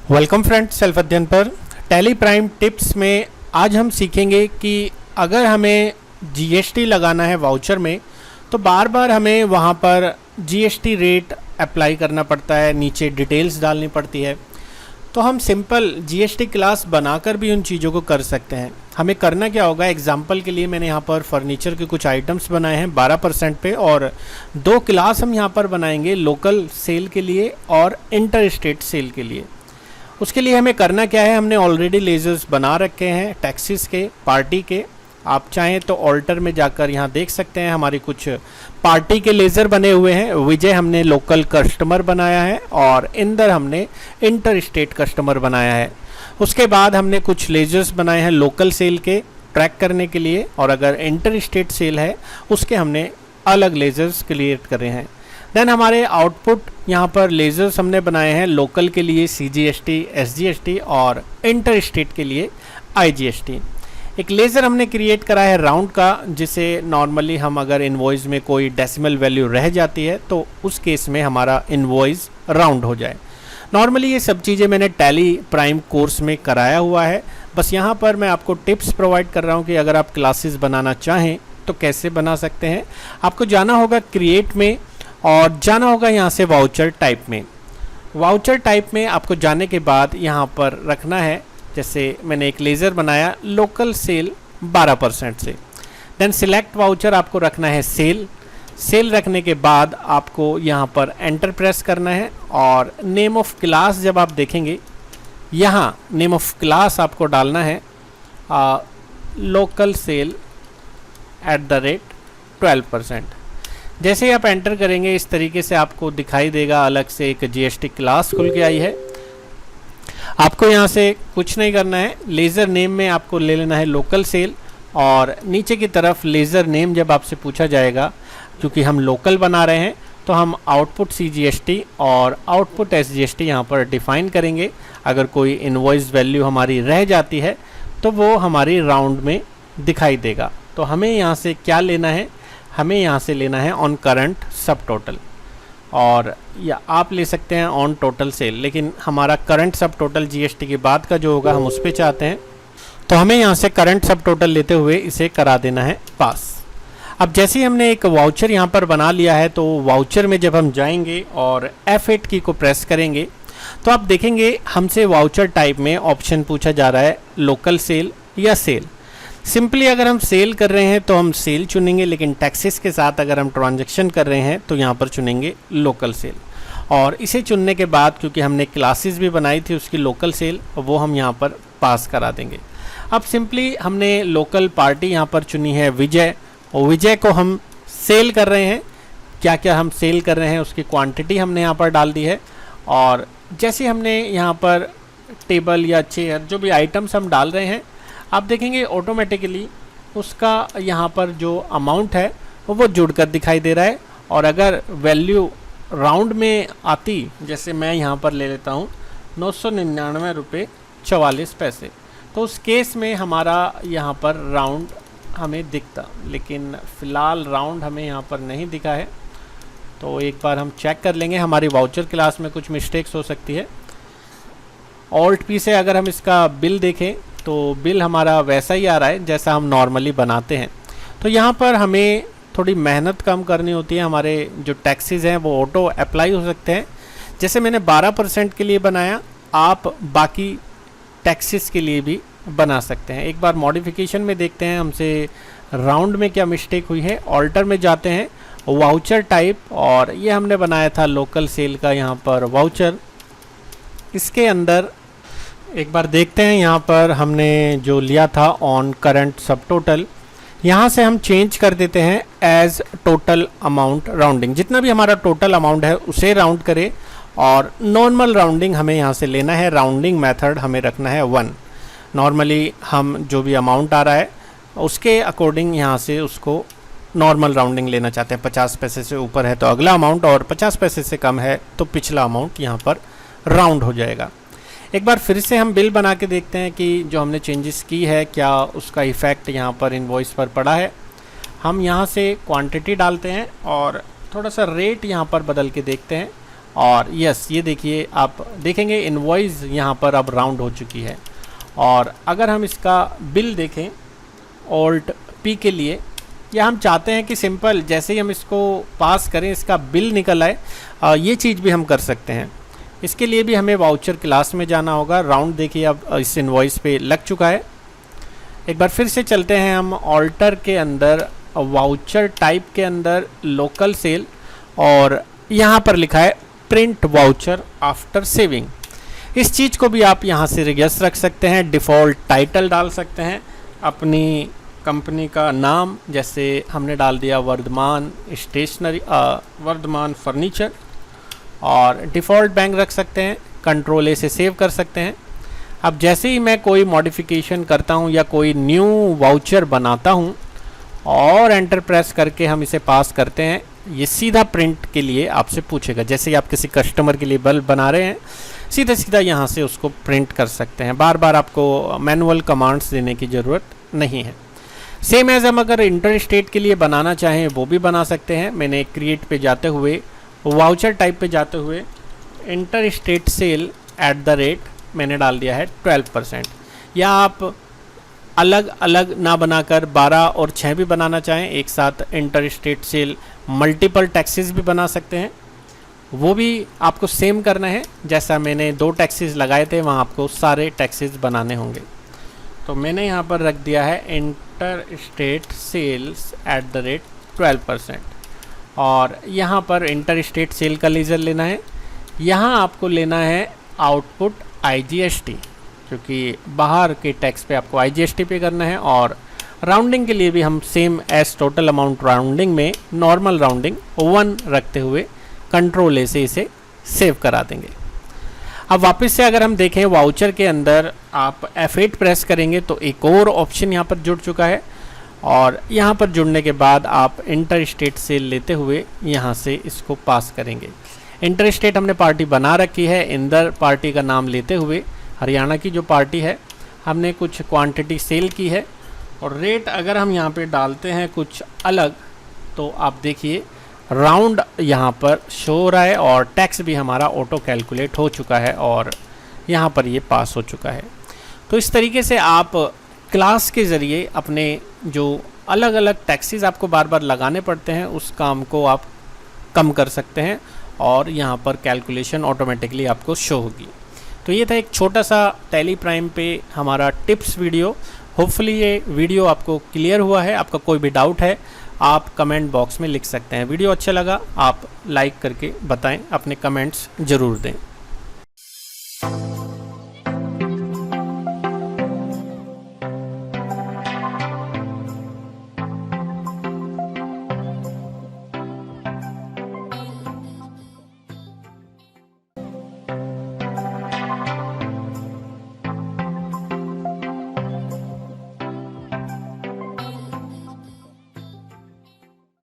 Welcome friends, self अध्ययन पर tally prime tips में आज हम सीखेंगे कि अगर हमें जीएसटी लगाना है वाउचर में तो बार बार हमें वहाँ पर जीएसटी रेट अप्लाई करना पड़ता है, नीचे डिटेल्स डालनी पड़ती है। तो हम सिंपल जीएसटी क्लास बनाकर भी उन चीज़ों को कर सकते हैं। हमें करना क्या होगा, एग्जांपल के लिए मैंने यहाँ पर फर्नीचर के कुछ आइटम्स बनाए हैं 12% पे, और दो क्लास हम यहाँ पर बनाएंगे लोकल सेल के लिए और इंटर स्टेट सेल के लिए। उसके लिए हमें करना क्या है, हमने ऑलरेडी लेज़र्स बना रखे हैं टैक्सीज के, पार्टी के। आप चाहें तो ऑल्टर में जाकर यहाँ देख सकते हैं, हमारी कुछ पार्टी के लेज़र बने हुए हैं। विजय हमने लोकल कस्टमर बनाया है और इंदर हमने इंटर स्टेट कस्टमर बनाया है। उसके बाद हमने कुछ लेज़र्स बनाए हैं लोकल सेल के ट्रैक करने के लिए, और अगर इंटर स्टेट सेल है उसके हमने अलग लेज़र्स क्रिएट करे हैं। देन हमारे आउटपुट यहाँ पर लेज़र्स हमने बनाए हैं लोकल के लिए CGST, SGST और इंटर स्टेट के लिए IGST। एक लेज़र हमने क्रिएट करा है राउंड का, जिसे नॉर्मली हम अगर इनवॉइस में कोई डेसिमल वैल्यू रह जाती है तो उस केस में हमारा इनवॉइस राउंड हो जाए। नॉर्मली ये सब चीज़ें मैंने टैली प्राइम कोर्स में कराया हुआ है, बस यहाँ पर मैं आपको टिप्स प्रोवाइड कर रहा हूँ कि अगर आप क्लासेस बनाना चाहें तो कैसे बना सकते हैं। आपको जाना होगा क्रिएट में और जाना होगा यहाँ से वाउचर टाइप में। वाउचर टाइप में आपको जाने के बाद यहाँ पर रखना है, जैसे मैंने एक लेज़र बनाया लोकल सेल 12% से। देन सिलेक्ट वाउचर आपको रखना है सेल। सेल रखने के बाद आपको यहाँ पर एंटर प्रेस करना है और नेम ऑफ क्लास जब आप देखेंगे यहाँ नेम ऑफ क्लास आपको डालना है लोकल सेल @12%। जैसे ही आप एंटर करेंगे इस तरीके से आपको दिखाई देगा, अलग से एक जीएसटी क्लास खुल के आई है। आपको यहाँ से कुछ नहीं करना है, लेज़र नेम में आपको ले लेना है लोकल सेल, और नीचे की तरफ लेज़र नेम जब आपसे पूछा जाएगा, क्योंकि हम लोकल बना रहे हैं तो हम आउटपुट CGST और आउटपुट SGST यहाँ पर डिफ़ाइन करेंगे। अगर कोई इनवॉइस वैल्यू हमारी रह जाती है तो वो हमारी राउंड में दिखाई देगा। तो हमें यहाँ से क्या लेना है, हमें यहाँ से लेना है ऑन करंट सब टोटल, और या आप ले सकते हैं ऑन टोटल सेल, लेकिन हमारा करंट सब टोटल जीएसटी के बाद का जो होगा हम उस पर चाहते हैं, तो हमें यहाँ से करंट सब टोटल लेते हुए इसे करा देना है पास। अब जैसे ही हमने एक वाउचर यहाँ पर बना लिया है, तो वाउचर में जब हम जाएंगे और F8 की को प्रेस करेंगे तो आप देखेंगे हमसे वाउचर टाइप में ऑप्शन पूछा जा रहा है लोकल सेल या सेल। सिंपली अगर हम सेल कर रहे हैं तो हम सेल चुनेंगे, लेकिन टैक्सेस के साथ अगर हम ट्रांजैक्शन कर रहे हैं तो यहाँ पर चुनेंगे लोकल सेल। और इसे चुनने के बाद क्योंकि हमने क्लासेस भी बनाई थी उसकी लोकल सेल, वो हम यहाँ पर पास करा देंगे। अब सिंपली हमने लोकल पार्टी यहाँ पर चुनी है विजय, और विजय को हम सेल कर रहे हैं। क्या क्या हम सेल कर रहे हैं उसकी क्वान्टिटी हमने यहाँ पर डाल दी है, और जैसे हमने यहाँ पर टेबल या चेयर जो भी आइटम्स हम डाल रहे हैं, आप देखेंगे ऑटोमेटिकली उसका यहाँ पर जो अमाउंट है वो जुड़कर दिखाई दे रहा है। और अगर वैल्यू राउंड में आती, जैसे मैं यहाँ पर ले लेता हूँ 999 रुपये 44 पैसे, तो उस केस में हमारा यहाँ पर राउंड हमें दिखता, लेकिन फ़िलहाल राउंड हमें यहाँ पर नहीं दिखा है। तो एक बार हम चेक कर लेंगे, हमारी वाउचर क्लास में कुछ मिस्टेक्स हो सकती है। ऑल्ट P से अगर हम इसका बिल देखें तो बिल हमारा वैसा ही आ रहा है जैसा हम नॉर्मली बनाते हैं। तो यहाँ पर हमें थोड़ी मेहनत कम करनी होती है, हमारे जो टैक्सेस हैं वो ऑटो अप्लाई हो सकते हैं। जैसे मैंने 12% के लिए बनाया, आप बाकी टैक्सेस के लिए भी बना सकते हैं। एक बार मॉडिफिकेशन में देखते हैं हमसे राउंड में क्या मिस्टेक हुई है। ऑल्टर में जाते हैं, वाउचर टाइप, और ये हमने बनाया था लोकल सेल का यहाँ पर वाउचर। इसके अंदर एक बार देखते हैं, यहाँ पर हमने जो लिया था ऑन करंट सब टोटल, यहाँ से हम चेंज कर देते हैं एज टोटल अमाउंट राउंडिंग। जितना भी हमारा टोटल अमाउंट है उसे राउंड करें, और नॉर्मल राउंडिंग हमें यहाँ से लेना है। राउंडिंग मेथड हमें रखना है 1। नॉर्मली हम जो भी अमाउंट आ रहा है उसके अकॉर्डिंग यहाँ से उसको नॉर्मल राउंडिंग लेना चाहते हैं। 50 पैसे से ऊपर है तो अगला अमाउंट, और 50 पैसे से कम है तो पिछला अमाउंट यहाँ पर राउंड हो जाएगा। एक बार फिर से हम बिल बना के देखते हैं कि जो हमने चेंजेस की है क्या उसका इफ़ेक्ट यहाँ पर इनवॉइस पर पड़ा है। हम यहाँ से क्वांटिटी डालते हैं और थोड़ा सा रेट यहाँ पर बदल के देखते हैं, और यस, ये देखिए आप देखेंगे इनवॉइस यहाँ पर अब राउंड हो चुकी है। और अगर हम इसका बिल देखें ऑल्ट पी के लिए, या हम चाहते हैं कि सिंपल जैसे ही हम इसको पास करें इसका बिल निकल आए, ये चीज़ भी हम कर सकते हैं। इसके लिए भी हमें वाउचर क्लास में जाना होगा। राउंड देखिए अब इस इनवॉइस पे लग चुका है। एक बार फिर से चलते हैं हम ऑल्टर के अंदर, वाउचर टाइप के अंदर लोकल सेल, और यहाँ पर लिखा है प्रिंट वाउचर आफ्टर सेविंग। इस चीज़ को भी आप यहाँ से यस रख सकते हैं। डिफ़ॉल्ट टाइटल डाल सकते हैं, अपनी कंपनी का नाम, जैसे हमने डाल दिया वर्धमान स्टेशनरी, वर्धमान फर्नीचर, और डिफ़ॉल्ट बैंक रख सकते हैं। कंट्रोल ए से सेव कर सकते हैं। अब जैसे ही मैं कोई मॉडिफिकेशन करता हूँ या कोई न्यू वाउचर बनाता हूँ और एंटर प्रेस करके हम इसे पास करते हैं, ये सीधा प्रिंट के लिए आपसे पूछेगा। जैसे कि आप किसी कस्टमर के लिए बल्ब बना रहे हैं, सीधा सीधा यहाँ से उसको प्रिंट कर सकते हैं। बार बार आपको मैनुअल कमांड्स देने की ज़रूरत नहीं है। सेम एज हम अगर इंटर स्टेट के लिए बनाना चाहें वो भी बना सकते हैं। मैंने क्रिएट पे जाते हुए, वाउचर टाइप पे जाते हुए inter state sale at the rate मैंने डाल दिया है 12%। या आप अलग अलग ना बनाकर 12 और 6 भी बनाना चाहें एक साथ, inter state sale multiple taxes भी बना सकते हैं। वो भी आपको सेम करना है, जैसा मैंने 2 टैक्सेस लगाए थे वहाँ आपको सारे टैक्सेस बनाने होंगे। तो मैंने यहाँ पर रख दिया है inter state sales at the rate 12%, और यहाँ पर इंटर स्टेट सेल का लेजर लेना है। यहाँ आपको लेना है आउटपुट IGST, क्योंकि बाहर के टैक्स पे आपको IGST पे करना है। और राउंडिंग के लिए भी हम same as total amount rounding में नॉर्मल राउंडिंग 1 रखते हुए कंट्रोल ए से इसे सेव करा देंगे। अब वापस से अगर हम देखें वाउचर के अंदर आप F8 प्रेस करेंगे तो एक और ऑप्शन यहाँ पर जुड़ चुका है, और यहाँ पर जुड़ने के बाद आप इंटर स्टेट सेल लेते हुए यहाँ से इसको पास करेंगे। इंटर स्टेट हमने पार्टी बना रखी है, इंदर पार्टी का नाम लेते हुए हरियाणा की जो पार्टी है हमने कुछ क्वांटिटी सेल की है, और रेट अगर हम यहाँ पे डालते हैं कुछ अलग तो आप देखिए राउंड यहाँ पर शो हो रहा है, और टैक्स भी हमारा ऑटो कैलकुलेट हो चुका है और यहाँ पर ये पास हो चुका है। तो इस तरीके से आप क्लास के ज़रिए अपने जो अलग अलग टैक्सेस आपको बार बार लगाने पड़ते हैं उस काम को आप कम कर सकते हैं, और यहाँ पर कैलकुलेशन ऑटोमेटिकली आपको शो होगी। तो ये था एक छोटा सा टैली प्राइम पे हमारा टिप्स वीडियो। होपफुली ये वीडियो आपको क्लियर हुआ है। आपका कोई भी डाउट है आप कमेंट बॉक्स में लिख सकते हैं। वीडियो अच्छा लगा आप लाइक करके बताएं, अपने कमेंट्स ज़रूर दें।